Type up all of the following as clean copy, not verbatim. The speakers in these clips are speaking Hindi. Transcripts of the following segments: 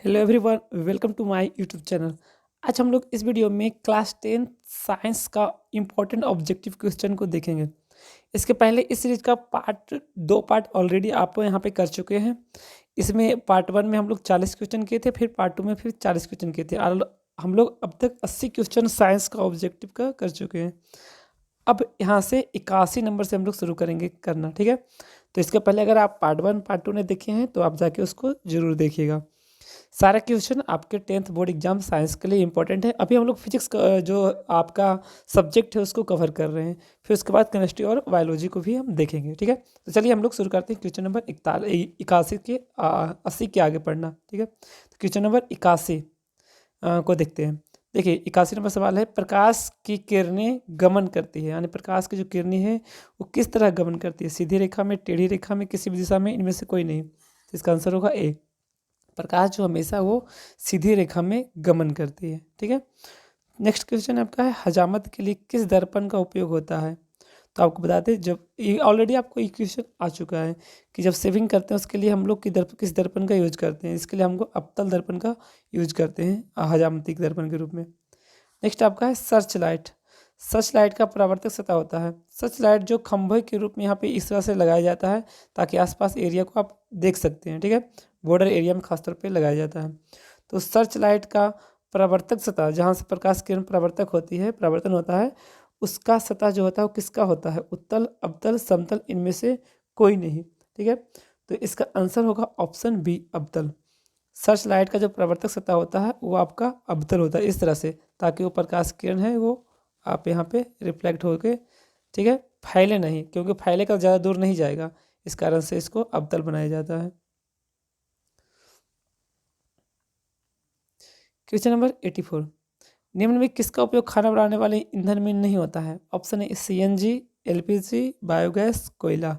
Hello everyone, welcome to my YouTube channel. आज हम लोग इस वीडियो में क्लास 10 साइंस का इम्पोर्टेंट ऑब्जेक्टिव क्वेश्चन को देखेंगे। इसके पहले इस सीरीज का दो पार्ट ऑलरेडी आप यहाँ पे कर चुके हैं। इसमें पार्ट 1 में हम लोग 40 क्वेश्चन किए थे, फिर पार्ट 2 में फिर 40 क्वेश्चन किए थे और हम लोग अब तक 80 क्वेश्चन साइंस का ऑब्जेक्टिव का कर चुके हैं। अब यहाँ से 81 नंबर से हम लोग शुरू करेंगे करना, ठीक है। तो इसके पहले अगर आप पार्ट 1 पार्ट 2 ने देखे हैं तो आप जाके उसको जरूर देखिएगा। सारा क्वेश्चन आपके 10th बोर्ड एग्जाम साइंस के लिए इंपॉर्टेंट है। अभी हम लोग फिजिक्स का जो आपका सब्जेक्ट है उसको कवर कर रहे हैं, फिर उसके बाद केमिस्ट्री और बायोलॉजी को भी हम देखेंगे, ठीक है। तो चलिए हम लोग शुरू करते हैं क्वेश्चन नंबर 81 के 80 के आगे पढ़ना, ठीक है। तो क्वेश्चन नंबर 81 को देखते हैं। देखिए 81 नंबर सवाल है, प्रकाश की किरणें गमन करती है, यानी प्रकाश की जो किरणें हैं वो किस तरह गमन करती है, सीधी रेखा में, टेढ़ी रेखा में, किसी भी दिशा में, इनमें से कोई नहीं। तो इसका आंसर होगा ए। प्रकाश जो हमेशा वो सीधी रेखा में गमन करती है, ठीक है। नेक्स्ट क्वेश्चन आपका है, हजामत के लिए किस दर्पण का उपयोग होता है। तो आपको बता दें, जब ये ऑलरेडी आपको ये क्वेश्चन आ चुका है कि जब सेविंग करते हैं उसके लिए हम लोग किस दर्पण का यूज करते हैं। इसके लिए हमको अवतल दर्पण का यूज करते हैं हजामती के दर्पण के रूप में। नेक्स्ट आपका है सर्च लाइट। सर्च लाइट का परावर्तक सतह होता है। सर्च लाइट जो खंभे के रूप में यहाँ पे इस तरह से लगाया जाता है ताकि आसपास एरिया को आप देख सकते हैं, ठीक है। बॉर्डर एरिया में खासतौर पे लगाया जाता है। तो सर्च लाइट का परावर्तक सतह, जहाँ से प्रकाश किरण परावर्तक होती है, परावर्तन होता है, उसका सतह जो होता है वो किसका होता है, उत्तल, अवतल, समतल, इनमें से कोई नहीं, ठीक है। तो इसका आंसर होगा ऑप्शन बी, अवतल। सर्च लाइट का जो प्रवर्तक सतह होता है वो आपका अवतल होता है इस तरह से, ताकि वो प्रकाश किरण है वो आप यहाँ पे रिफ्लेक्ट होके, ठीक है, फैले नहीं, क्योंकि फैलेगा ज़्यादा दूर नहीं जाएगा, इस कारण से इसको अवतल बनाया जाता है। क्वेश्चन नंबर 84, निम्न में किसका उपयोग खाना बनाने वाले ईंधन में नहीं होता है। ऑप्शन है सीएनजी, एलपीजी, बायोगैस, कोयला।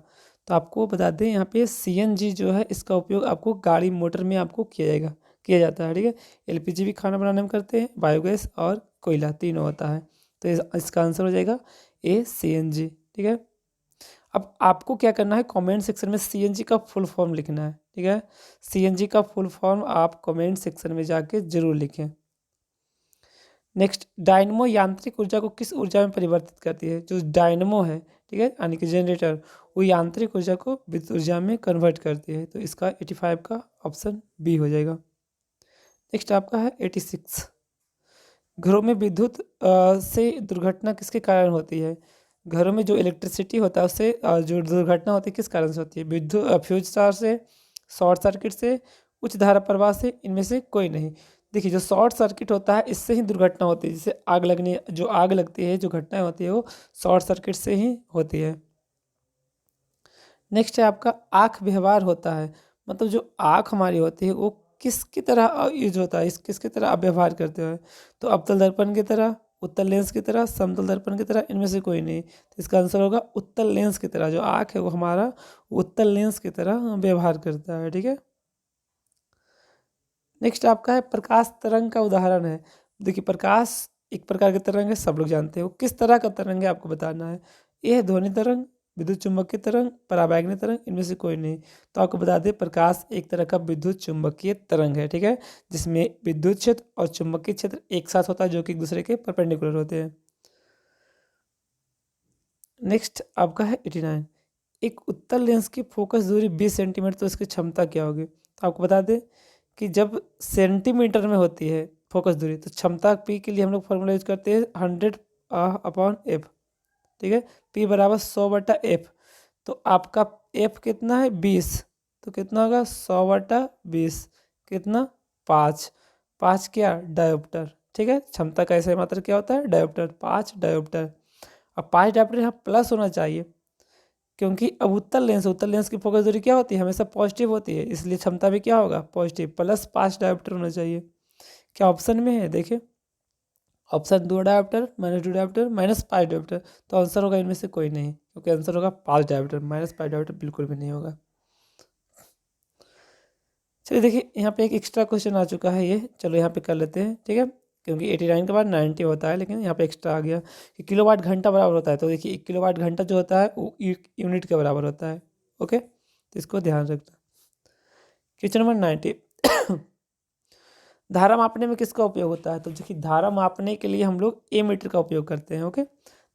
तो आपको बता दें यहाँ पे सीएनजी जो है इसका उपयोग आपको गाड़ी मोटर में आपको किया जाता है, ठीक है। एलपीजी भी खाना बनाने में करते हैं, बायोगैस और कोयला तीनों होता है। तो इसका आंसर हो जाएगा ए, सीएनजी, ठीक है। अब आपको क्या करना है, कमेंट सेक्शन में सीएनजी का फुल फॉर्म लिखना है, ठीक है। सीएनजी का फुल फॉर्म आप कमेंट सेक्शन में जाके जरूर लिखें। नेक्स्ट, डायनमो यांत्रिक ऊर्जा को किस ऊर्जा में परिवर्तित करती है। जो डायनमो है, ठीक है, यानी कि जनरेटर, वो यांत्रिक ऊर्जा को विद्युत ऊर्जा में कन्वर्ट करती है। तो इसका 85 का ऑप्शन बी हो जाएगा। नेक्स्ट आपका है 86, घरों में विद्युत से दुर्घटना किसके कारण होती है। घरों में जो इलेक्ट्रिसिटी होता है उससे जो दुर्घटना होती है किस कारण से होती है। विद्युत फ्यूज तार से, शॉर्ट सर्किट से, उच्च धारा प्रवाह से, इनमें से कोई नहीं। देखिए जो शॉर्ट सर्किट होता है इससे ही दुर्घटना होती है, जैसे आग लगती है, जो घटनाएं होती है वो शॉर्ट सर्किट से ही होती है। नेक्स्ट है आपका आँख व्यवहार होता है, मतलब जो आँख हमारी होती है वो किसकी तरह यूज होता है, किसकी तरह आप व्यवहार करते हो। तो अवतल दर्पण की तरह, उत्तल लेंस की तरह, समतल दर्पण की तरह, इनमें से कोई नहीं। तो इसका आंसर होगा उत्तल लेंस की तरह। जो आँख है वो हमारा उत्तल लेंस की तरह व्यवहार करता है, ठीक है। नेक्स्ट आपका है प्रकाश तरंग का उदाहरण है। देखिए प्रकाश एक प्रकार के तरंग है, सब लोग जानते हैं, वो किस तरह का तरंग है आपको बताना है। ये है ध्वनि तरंग, विद्युत चुम्बकीय तरंग, पराबैंगनी तरंग, इनमें से कोई नहीं। तो आपको बता दें प्रकाश एक तरह का विद्युत चुम्बकीय तरंग है, ठीक है, जिसमें विद्युत क्षेत्र और चुम्बकीय क्षेत्र एक साथ होता है, जो कि एक दूसरे के परपेंडिकुलर होते हैं। नेक्स्ट आपका है 89, एक उत्तल लेंस की फोकस दूरी 20 सेंटीमीटर, तो इसकी क्षमता क्या होगी। तो आपको बता दें कि जब सेंटीमीटर में होती है फोकस दूरी, तो क्षमता पी के लिए हम लोग फॉर्मूला यूज करते हैं 100/f, ठीक है। पी बराबर 100/f। तो आपका एफ कितना है 20, तो कितना होगा 100/20, कितना 5। 5 क्या, डायोप्टर, ठीक है। क्षमता का ऐसा मात्रा क्या होता है, डायोप्टर, 5 डायोप्टर। अब 5 डायोप्टर यहाँ प्लस होना चाहिए, क्योंकि अब उत्तल लेंस की फोकस दूरी क्या होती है, हमेशा पॉजिटिव होती है, इसलिए क्षमता भी क्या होगा, पॉजिटिव, प्लस 5 डायोप्टर होना चाहिए। क्या ऑप्शन में है, देखिए ऑप्शन 2 डायोप्टर, -2 डायोप्टर, -5 डायोप्टर। तो आंसर होगा इनमें से कोई नहीं, क्योंकि आंसर होगा 5 डायोप्टर, -5 डायोप्टर बिल्कुल भी नहीं होगा। चलिए देखिए यहाँ पे एक एक्स्ट्रा क्वेश्चन आ चुका है, ये चलो यहाँ पे कर लेते हैं, ठीक है। क्योंकि 89 के बाद 90 होता है, लेकिन यहाँ पे एक्स्ट्रा आ गया कि किलोवाट घंटा बराबर होता है। तो देखिए 1 किलोवाट घंटा जो होता है वो यूनिट के बराबर होता है, ओके। तो इसको ध्यान रखना। क्वेश्चन नंबर 90, धारा मापने में किसका उपयोग होता है? तो देखिए धारा मापने के लिए हम लोग एमीटर का उपयोग करते हैं। ओके,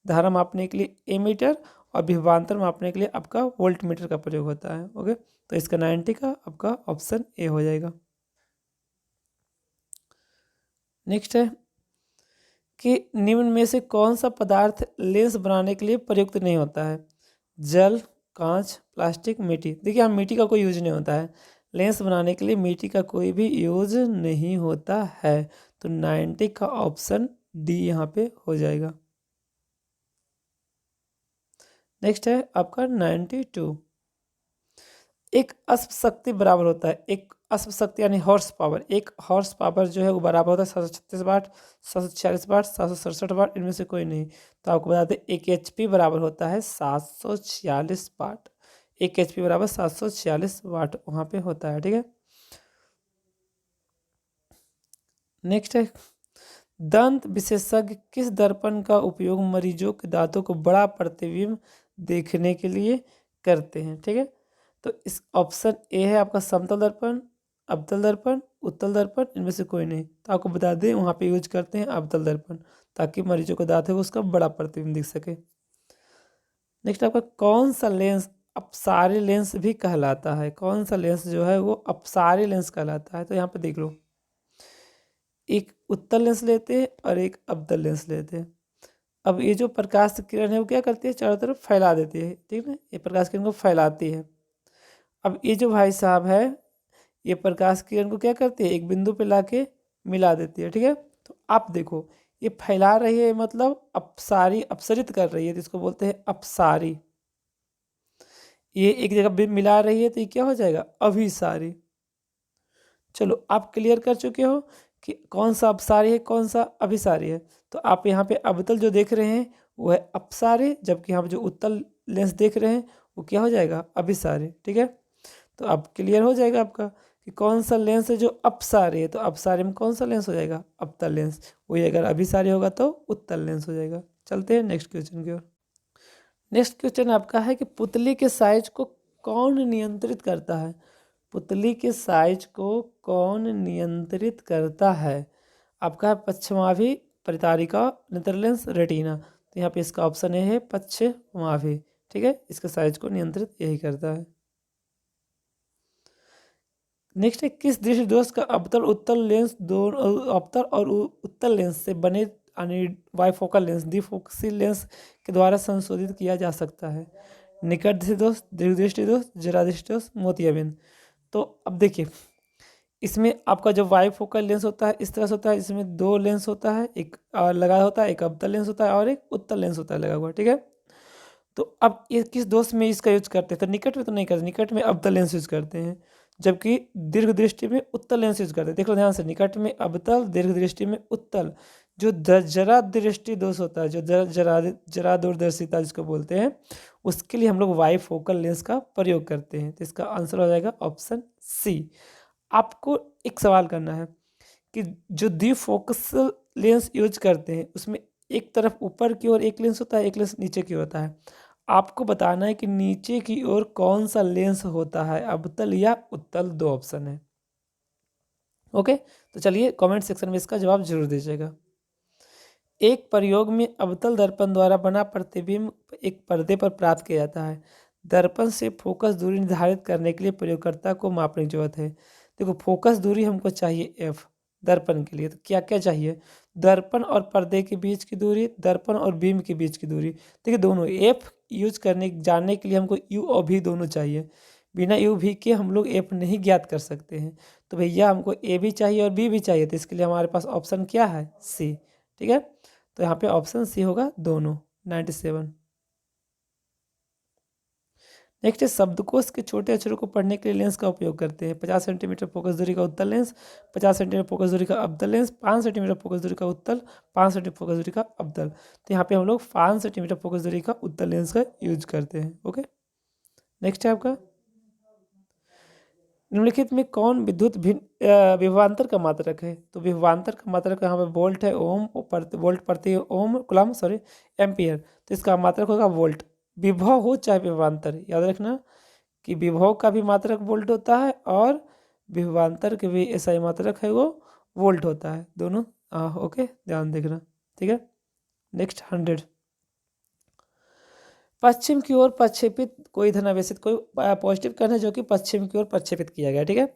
धारा मापने के लिए एमीटर और विभवांतर मापने के लिए आपका वोल्टमीटर का प्रयोग होता है। ओके, तो इसका 90 का आपका ऑप्शन ए हो जाएगा। नेक्स्ट है कि निम्न में से कौन सा पदार्थ लेंस बनाने के लिए प्रयुक्त नहीं होता है? जल, कांच, प्लास्टिक, मिट्टी। देखिए यहाँ मिट्टी का कोई यूज नहीं होता है। लेंस बनाने के लिए मिट्टी का कोई भी यूज नहीं होता है। तो 90 का ऑप्शन डी यहाँ पे हो जाएगा। नेक्स्ट है आपका 92। एक अश्व शक्ति बराबर होता है, एक अश्व शक्ति यानी हॉर्स पावर, एक हॉर्स पावर जो है वो बराबर होता है 736 वाट, 746 वाट, 767 वाट, इनमें से कोई नहीं। तो आपको बता दें एक एचपी बराबर होता है 746 वाट। एक एचपी बराबर 746 वाट वहाँ पे होता है। ठीक है, नेक्स्ट है दंत विशेषज्ञ किस दर्पण का उपयोग मरीजों के दांतों को बड़ा प्रतिबिंब देखने के लिए करते हैं? ठीक है, तो इस ऑप्शन ए है आपका समतल दर्पण, अवतल दर्पण, उत्तल दर्पण, इनमें से कोई नहीं। तो आपको बता दें वहाँ पे यूज करते हैं अवतल दर्पण, ताकि मरीजों का दांत है वो उसका बड़ा प्रतिबिंब दिख सके। नेक्स्ट आपका कौन सा लेंस अपसारी लेंस भी कहलाता है? कौन सा लेंस जो है वो अपसारी लेंस कहलाता है? तो यहाँ पे देख लो, एक उत्तल लेंस लेते हैं और एक अवतल लेंस लेते हैं। अब ये जो प्रकाश किरण है वो क्या करती है? चारों तरफ फैला देती है। ठीक है, ये प्रकाश किरण को फैलाती है। अब ये जो भाई साहब है ये प्रकाश किरण को क्या करती है? एक बिंदु पे लाके मिला देती है। ठीक है, तो आप देखो ये फैला रही है मतलब अपसारी, अपसरित कर रही है, तो इसको बोलते हैं अपसारी। ये एक जगह भी मिला रही है तो ये क्या हो जाएगा? अभिसारी। चलो आप क्लियर कर चुके हो कि कौन सा अपसारी है कौन सा अभिसारी है। तो आप यहाँ पे अवतल जो देख रहे हैं वो है अपसारी, जबकि यहाँ पे जो उत्तल लेंस देख रहे हैं वो क्या हो जाएगा? अभिसारी। ठीक है, तो अब क्लियर हो जाएगा आपका कि कौन सा लेंस है जो अपसारी है। तो अपसारी में कौन सा लेंस हो जाएगा? अवतल लेंस। वही अगर अभिसारी होगा तो उत्तल लेंस हो जाएगा। चलते हैं नेक्स्ट क्वेश्चन की ओर। नेक्स्ट क्वेश्चन आपका है कि पुतली के साइज को कौन नियंत्रित करता है? पुतली के साइज को कौन नियंत्रित करता है? आपका है पश्चिमाभि, परितारिका, नेत्रलेंस, रेटिना। तो यहाँ पे इसका ऑप्शन ए है पश्चिमाभि। ठीक है, इसके साइज को नियंत्रित यही करता है। नेक्स्ट है किस दृष्टि दोष का अवतल उत्तल लेंस दोनों अवतल और उत्तल लेंस से बने यानी बाइफोकल लेंस द्विफोकसी लेंस के द्वारा संशोधित किया जा सकता है? निकट दृष्टि दोष, दीर्घ दृष्टि दोष, जरा दृष्टि दोष, मोतियाबिंद। तो अब देखिए इसमें आपका जो बाइफोकल लेंस होता है इस तरह से होता है, इसमें दो लेंस होता है, एक लगा होता है, एक अवतल लेंस होता है और एक उत्तल लेंस होता है लगा हुआ। ठीक है, तो अब ये किस दोष में इसका यूज करते हैं? तो निकट में तो नहीं करते, निकट में अवतल लेंस यूज करते हैं, जबकि दीर्घ दृष्टि में उत्तल लेंस यूज करते हैं। देखो ध्यान से, निकट में अवतल, दीर्घ दृष्टि में उत्तल। जो जरा दृष्टि दोष होता है, जो जरा दूरदर्शिता जिसको बोलते हैं, उसके लिए हम लोग बाइफोकल लेंस का प्रयोग करते हैं। तो इसका आंसर हो जाएगा ऑप्शन सी। आपको एक सवाल करना है कि जो द्विफोकसल लेंस यूज करते हैं उसमें एक तरफ ऊपर की ओर एक लेंस होता है, एक लेंस नीचे की होता है। आपको बताना है कि नीचे की ओर कौन सा लेंस होता है, अवतल या उत्तल, दो ऑप्शन है। ओके, तो चलिए कमेंट सेक्शन में इसका जवाब जरूर दीजिएगा। एक प्रयोग में अवतल दर्पण द्वारा बना प्रतिबिंब एक पर्दे पर प्राप्त किया जाता है। दर्पण से फोकस दूरी निर्धारित करने के लिए प्रयोगकर्ता को मापने की जरूरत है। देखो फोकस दूरी हमको चाहिए एफ दर्पण के लिए, तो क्या क्या चाहिए? दर्पण और पर्दे के बीच की दूरी, दर्पण और बीम के बीच की दूरी। देखिए दोनों एफ यूज करने जानने के लिए हमको यू और भी दोनों चाहिए। बिना यू भी के हम लोग एफ नहीं ज्ञात कर सकते हैं। तो भैया हमको ए भी चाहिए और बी भी चाहिए, तो इसके लिए हमारे पास ऑप्शन क्या है? सी। ठीक है, तो यहाँ पे ऑप्शन सी होगा दोनों। 97। नेक्स्ट है शब्दकोश के छोटे अक्षरों को पढ़ने के लिए लेंस का उपयोग करते हैं। 50 सेंटीमीटर फोकस दूरी का उत्तल लेंस, 50 सेंटीमीटर फोकस दूरी का अवतल लेंस, 5 सेंटीमीटर फोकस दूरी का उत्तल, 5 सेंटीमीटर फोकस दूरी का अवतल। तो यहाँ पे हम लोग 5 सेंटीमीटर फोकस दूरी का उत्तल लेंस का यूज करते हैं। ओके, नेक्स्ट है आपका निम्नलिखित में कौन विद्युत विभवांतर का मात्रक है? तो विभवांतर का मात्रक यहाँ पे वोल्ट है, ओम वोल्ट प्रति ओम कुलम सॉरी एम्पियर। तो इसका मात्रक होगा वोल्ट। विभव हो चाहे विभवांतर, याद रखना कि विभव का भी मात्रक वोल्ट होता है और विभवांतर के भी ऐसा ही मात्रक है वो वोल्ट होता है दोनों। ओके, ध्यान देखना। ठीक है, नेक्स्ट 100। पश्चिम की ओर प्रक्षेपित कोई धनावेशित कोई पॉजिटिव कण है जो कि पश्चिम की ओर प्रक्षेपित किया गया। ठीक है,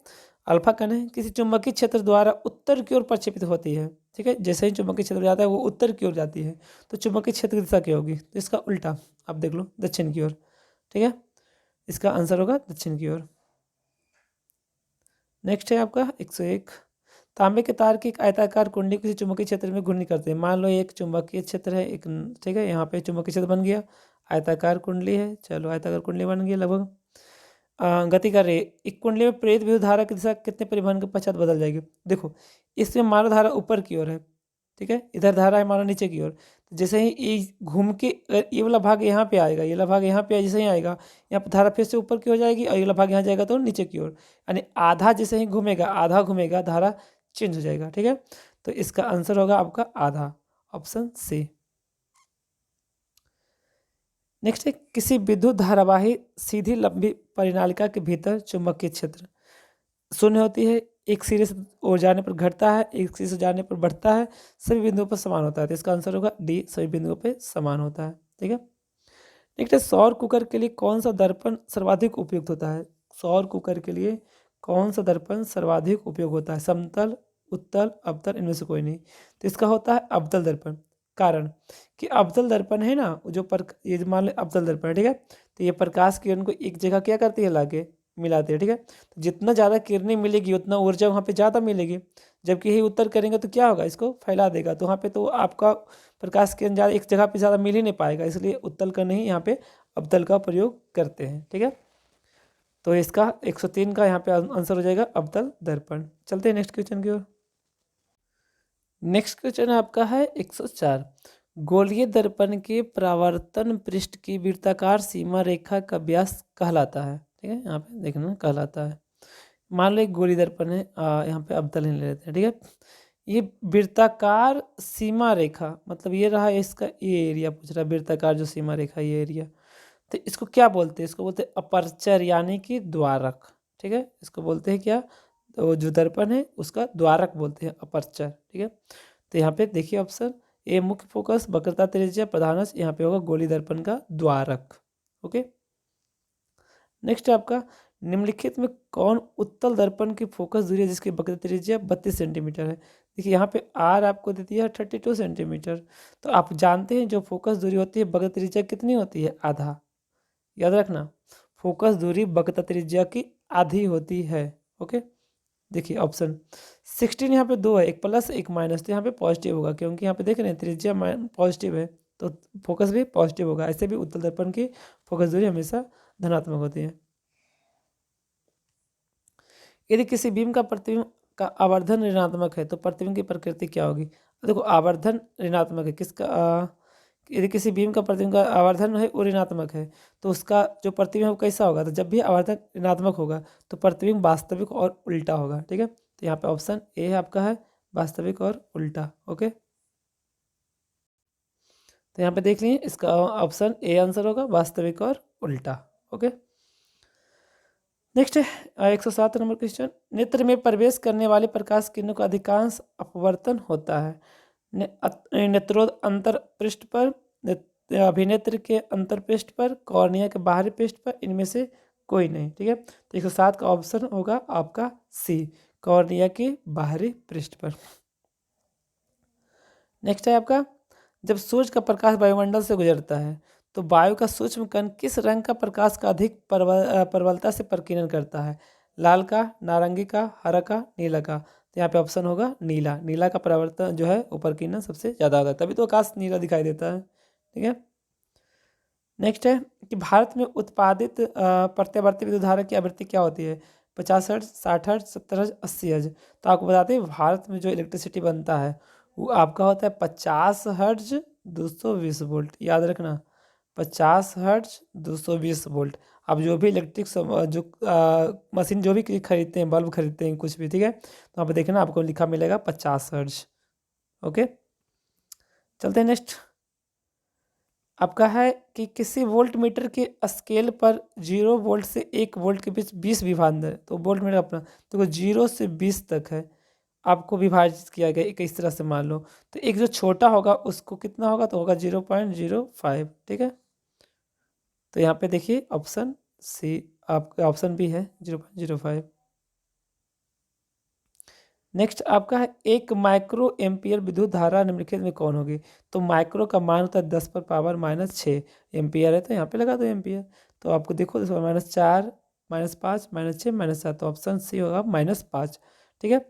अल्फा कण है किसी चुंबकीय क्षेत्र द्वारा उत्तर की ओर प्रक्षेपित होती है। ठीक है, जैसे ही चुंबकीय क्षेत्र जाता है वो उत्तर की ओर जाती है, तो चुंबकीय क्षेत्र की दिशा क्या होगी, तो इसका उल्टा आप देख लो, दक्षिण की ओर। ठीक है, इसका आंसर होगा दक्षिण की ओर। नेक्स्ट है आपका 101। तांबे के तार की एक आयताकार कुंडली किसी चुंबकीय क्षेत्र में घूर्णी करते हैं। मान लो एक चुंबकीय क्षेत्र है एक, ठीक है, यहाँ पे चुंबकीय क्षेत्र बन गया, आयताकार कुंडली है, चलो आयताकार कुंडली बन गई लगभग। गति कर रही है, एक कुंडली में प्रेरित विद्युत धारा की दिशा कितने परिवहन के पश्चात बदल जाएगी। देखो, इसमें मानो धारा ऊपर की ओर है, ठीक है, इधर धारा है मानो नीचे की ओर। तो जैसे ही ये घूम के ये वाला भाग यहाँ पे आएगा, ये वाला भाग यहाँ पे जैसे ही आएगा, यहाँ पर धारा फिर से ऊपर की हो जाएगी, और ये वाला भाग यहाँ जाएगा तो नीचे की ओर, यानी आधा जैसे ही घूमेगा, आधा घूमेगा, धारा चेंज हो जाएगा। ठीक है, तो इसका आंसर होगा आपका आधा, ऑप्शन सी। नेक्स्ट है, किसी विद्युत धारावाही सीधी लंबी परिनालिका के भीतर चुंबकीय क्षेत्र शून्य होती है, एक सिरे से ओर जाने पर घटता है, एक सिरे से जाने पर बढ़ता है, सभी बिंदुओं पर समान होता है। तो इसका आंसर होगा डी, सभी बिंदुओं पर समान होता है। ठीक है, नेक्स्ट है, सौर कुकर के लिए कौन सा दर्पण सर्वाधिक उपयुक्त होता है। सौर कुकर के लिए कौन सा दर्पण सर्वाधिक उपयोग होता है, समतल, उत्तल, अवतल, इनमें से कोई नहीं। तो इसका होता है अवतल दर्पण। कारण कि अवतल दर्पण है ना, जो ये मान लो अवतल दर्पण है, ठीक है, तो ये प्रकाश किरण को एक जगह क्या करती है, लाके मिलाते हैं। ठीक है, तो जितना ज़्यादा किरणें मिलेगी उतना ऊर्जा वहाँ पे ज़्यादा मिलेगी, जबकि यही उत्तर करेंगे तो क्या होगा, इसको फैला देगा, तो वहाँ पे तो आपका प्रकाश किरण ज़्यादा एक जगह पे ज़्यादा मिल ही नहीं पाएगा, इसलिए उत्तल का नहीं, यहाँ पे अवतल का प्रयोग करते हैं। ठीक है, तो इसका 103 का यहाँ पे आंसर हो जाएगा अवतल दर्पण। चलते हैं नेक्स्ट क्वेश्चन की ओर। नेक्स्ट क्वेश्चन आपका है 104। गोलीय दर्पण के परावर्तन पृष्ठ की वृत्ताकार सीमा रेखा का व्यास कहलाता है। ठीक है, यहाँ पे देखना कहलाता है। मान लो एक गोली दर्पण है, यहाँ पे अवतल ही ले लेते हैं। ठीक है, ये वृत्ताकार सीमा रेखा मतलब ये रहा इसका, ये एरिया पूछ रहा है, वृत्ताकार जो सीमा रेखा ये एरिया, तो इसको क्या बोलते हैं, इसको बोलते हैं अपर्चर यानी कि द्वारक। ठीक है, इसको बोलते हैं क्या, तो जो दर्पण है उसका द्वारक बोलते हैं, अपर्चर। ठीक है, तो यहाँ पे देखिए ऑप्शन ए मुख्य फोकस, वक्रता त्रिज्या, प्रधानस, यहाँ पे होगा गोली दर्पण का द्वारक। ओके, नेक्स्ट है आपका, निम्नलिखित में कौन उत्तल दर्पण की फोकस दूरी है जिसकी वक्रता त्रिज्या 32 सेंटीमीटर है। देखिए यहाँ पे आर आपको देती है 32 सेंटीमीटर, तो आप जानते हैं जो फोकस दूरी होती है वक्रता त्रिज्या कितनी होती है, आधा। याद रखना, फोकस दूरी वक्रता त्रिज्या की आधी होती है। ओके, देखिए ऑप्शन 16 यहाँ पे दो है, एक प्लस एक माइनस, तो यहाँ पे पॉजिटिव होगा क्योंकि यहाँ पे देख रहे हैं त्रिज्या पॉजिटिव है, तो फोकस भी पॉजिटिव होगा। ऐसे भी उत्तल दर्पण की फोकस दूरी हमेशा धनात्मक होती है। यदि किसी बीम का प्रतिबिंब का आवर्धन ऋणात्मक है तो प्रतिबिंब की प्रकृति क्या होगी। देखो आवर्धन ऋणात्मक है किसका, यदि किसी बीम का प्रतिबिंब का आवर्धन है वो ऋणात्मक है तो उसका जो प्रतिबिंब है वो कैसा होगा, तो जब भी आवर्धन ऋणात्मक होगा तो प्रतिबिंब वास्तविक और उल्टा होगा। ठीक है, तो यहाँ पे ऑप्शन ए है आपका है वास्तविक और उल्टा। ओके, तो यहाँ पे देख लीजिए इसका ऑप्शन ए आंसर होगा वास्तविक और उल्टा। ओके, नेक्स्ट है 107 नंबर क्वेश्चन। नेत्र में प्रवेश करने वाले प्रकाश किरणों का अधिकांश अपवर्तन होता है। नेत्रोद अंतर पृष्ठ पर, अभिनेत्र के अंतर पृष्ठ पर, कॉर्निया के बाहरी पृष्ठ पर, इनमें से कोई नहीं। ठीक है, तो 107 का ऑप्शन होगा आपका सी, कॉर्निया के बाहरी पृष्ठ पर। नेक्स्ट है आपका, जब सूर्य का प्रकाश वायुमंडल से गुजरता है तो वायु का सूक्ष्म कण किस रंग का प्रकाश का अधिक प्रबलता से प्रकीर्णन करता है, लाल का, नारंगी का, हरा का, नीला का। तो यहाँ पे ऑप्शन होगा नीला, नीला का परावर्तन जो है वो प्रकीर्णन सबसे ज़्यादा होता है, तभी तो आकाश नीला दिखाई देता है। ठीक है, नेक्स्ट है कि भारत में उत्पादित प्रत्यावर्ती विद्युत धारा की आवृत्ति क्या होती है, 50 हर्ट्ज, 60 हर्ट्ज, 70 हर्ट्ज, 80 हर्ट्ज। तो आपको बताते हैं भारत में जो इलेक्ट्रिसिटी बनता है वो आपका होता है 50 हर्ट्ज 220 वोल्ट। याद रखना 50 हर्ट्ज 220 वोल्ट। आप जो भी इलेक्ट्रिक जो मशीन जो भी खरीदते हैं, बल्ब खरीदते हैं कुछ भी, ठीक है, तो वहाँ पे देखना आपको लिखा मिलेगा 50 हर्ट्ज। ओके, चलते हैं नेक्स्ट। आपका है कि किसी वोल्ट मीटर के स्केल पर 0 वोल्ट से 1 वोल्ट के बीच 20 विभवान है, तो वोल्ट मीटर अपना देखो 0 से 20 तक है, आपको विभाजित किया गया इस तरह से मान लो, तो एक जो छोटा होगा उसको कितना होगा, तो होगा 0.05, ठीक है। तो यहाँ पे देखिए ऑप्शन सी, आपका ऑप्शन बी है 0.05। नेक्स्ट आपका है, एक माइक्रो एम्पियर विद्युत धारा निम्नलिखित में कौन होगी। तो माइक्रो का मान होता है 10⁻⁻6 एम्पियर है, तो यहाँ पे लगा दो एम्पियर। तो आपको देखो 10⁻4 -5 -6 -7, तो ऑप्शन सी होगा -5, ठीक है।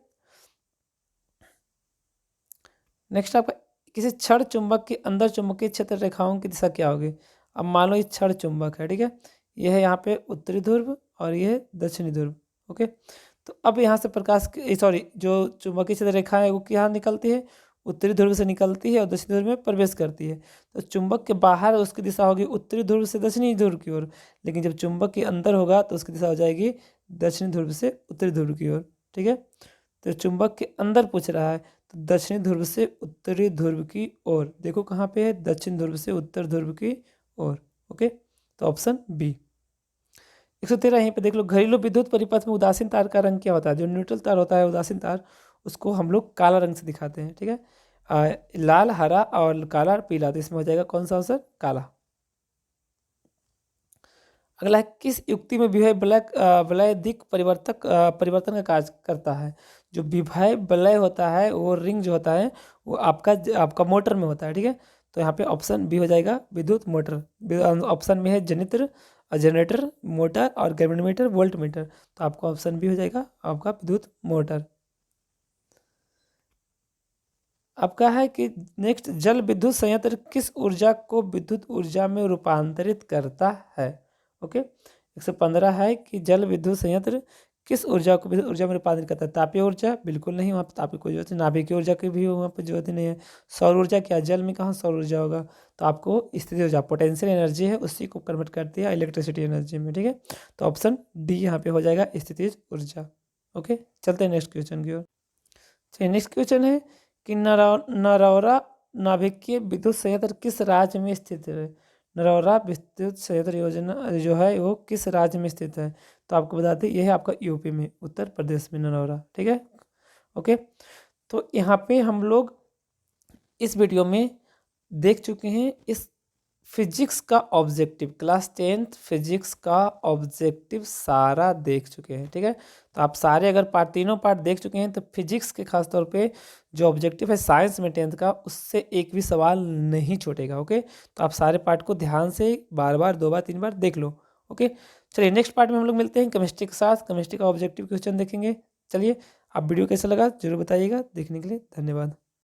नेक्स्ट आपका, किसी क्षण चुंबक के अंदर चुंबकीय क्षेत्र रेखाओं की दिशा क्या होगी। अब मान लो ये क्षण चुंबक है, ठीक है, यह है यहाँ पे उत्तरी ध्रुव और यह है दक्षिणी ध्रुव, ओके। तो अब यहाँ से प्रकाश सॉरी, जो चुंबकीय क्षेत्र रेखा है वो यहाँ निकलती है, उत्तरी ध्रुव से निकलती है और दक्षिणी ध्रुव में प्रवेश करती है। तो चुंबक के बाहर उसकी दिशा होगी उत्तरी ध्रुव से दक्षिणी ध्रुव की ओर, लेकिन जब चुंबक के अंदर होगा तो उसकी दिशा हो जाएगी दक्षिणी ध्रुव से उत्तरी ध्रुव की ओर, ठीक है। तो चुंबक के अंदर पूछ रहा है, तो दक्षिणी ध्रुव से उत्तरी ध्रुव की ओर, देखो कहाँ पे है, दक्षिण ध्रुव से उत्तर ध्रुव की ओर, ओके। तो ऑप्शन बी। 113 यहीं पे देख लो, घरेलू विद्युत परिपथ में उदासीन तार का रंग क्या होता है। जो न्यूट्रल तार होता है, उदासीन तार, उसको हम लोग काला रंग से दिखाते हैं, ठीक है। लाल, हरा और काला और पीला, तो इसमें हो जाएगा कौन सा आंसर, काला। अगला है, किस युक्ति में विभव वलय दिक् परिवर्तन का कार्य करता है। जो विभव वलय होता है वो रिंग जो होता है वो आपका मोटर में होता है, ठीक है। तो यहाँ पे ऑप्शन बी हो जाएगा विद्युत मोटर। ऑप्शन में है जनित्र, जनरेटर, मोटर और गैल्वेनोमीटर, वोल्ट मीटर, तो आपका ऑप्शन बी हो जाएगा आपका विद्युत मोटर। आपका है कि नेक्स्ट, जल विद्युत संयंत्र किस ऊर्जा को विद्युत ऊर्जा में रूपांतरित करता है, ओके। 115 है कि जल विद्युत संयंत्र किस ऊर्जा को विद्युत ऊर्जा में रूपांतरित करता है। तापीय ऊर्जा, बिल्कुल नहीं, वहाँ पर तापीय कोई जरूरत नहीं। नाभिकीय ऊर्जा की भी वहाँ पर जरूरत ही नहीं है। सौर ऊर्जा, क्या जल में कहाँ सौर ऊर्जा होगा। तो आपको स्थितिज ऊर्जा, पोटेंशियल एनर्जी है, उसी को कन्वर्ट करती है इलेक्ट्रिसिटी एनर्जी में, ठीक है। तो ऑप्शन डी यहाँ पे हो जाएगा स्थितिज ऊर्जा, ओके। चलते हैं नेक्स्ट क्वेश्चन की ओर। चलिए नेक्स्ट क्वेश्चन है कि नरौरा नाभिकीय विद्युत संयंत्र किस राज्य में स्थित है। नरौरा विद्युत संयंत्र योजना जो है वो किस राज्य में स्थित है। तो आपको बता दें ये है आपका यूपी में, उत्तर प्रदेश में नरौरा, ठीक है, ओके। तो यहाँ पे हम लोग इस वीडियो में देख चुके हैं इस फिजिक्स का ऑब्जेक्टिव, क्लास 10th फिजिक्स का ऑब्जेक्टिव सारा देख चुके हैं, ठीक है। तो आप सारे अगर तीनों पार्ट देख चुके हैं तो फिजिक्स के खास तौर पे जो ऑब्जेक्टिव है साइंस में 10th का, उससे एक भी सवाल नहीं छूटेगा, ओके। तो आप सारे पार्ट को ध्यान से बार बार 2 बार 3 बार देख लो, ओके। चलिए नेक्स्ट पार्ट में हम लोग मिलते हैं केमिस्ट्री के साथ, केमिस्ट्री का ऑब्जेक्टिव क्वेश्चन देखेंगे। चलिए, आप वीडियो कैसा लगा जरूर बताइएगा। देखने के लिए धन्यवाद।